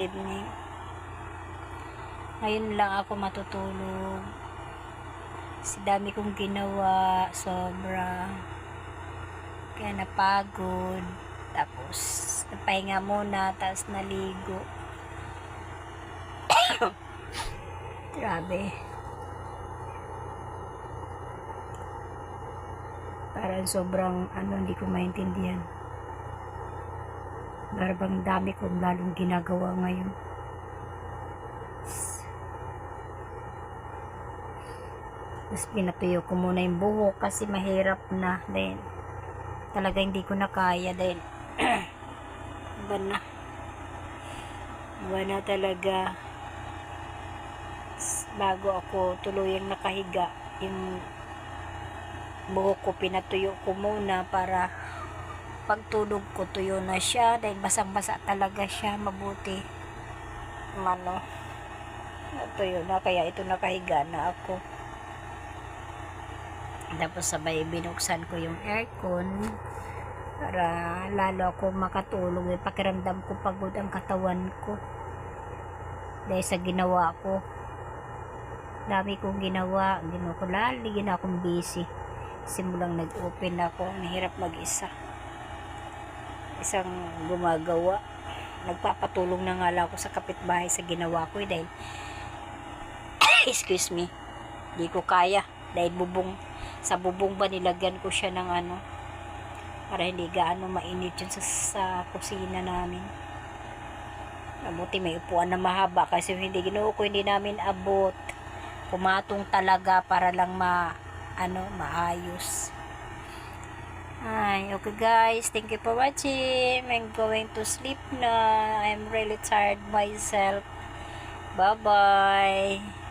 evening. Ngayon lang ako matutulog. Kasi dami kong ginawa, sobra. Kaya napagod. Tapos, napahinga muna, tapos naligo. Grabe. Parang sobrang, hindi ko maintindihan. Parang dami kong lalong ginagawa ngayon. Tapos pinatuyo ko muna yung buhok kasi mahirap na. Then, talaga hindi ko na kaya dahil iba na talaga. Bago ako tuluyang nakahiga, yung buhok ko pinatuyo ko muna para pagtulog ko tuyo na siya dahil basang-basa talaga siya. Mabuti natuyo na, kaya ito nakahiga na ako. Tapos sabay binuksan ko yung aircon para lalo ako makatulog. Pakiramdam ko pagod ang katawan ko dahil sa ginawa ko. Dami kong ginawa ko, lagi na akong busy. Simulang nag-open ako, mahirap mag-isa. Isang gumagawa. Nagpapatulong na nga lang ako sa kapitbahay sa ginawa ko dahil excuse me, di ko kaya dahil sa bubong ba nilagyan ko siya ng para hindi gaano mainit yun sa kusina namin. Mabuti may upuan na mahaba kasi hindi ginuho ko, hindi namin abot. Pumatong talaga para lang maayos. Ay, okay guys, thank you for watching. I'm going to sleep na. I'm really tired myself. Bye bye.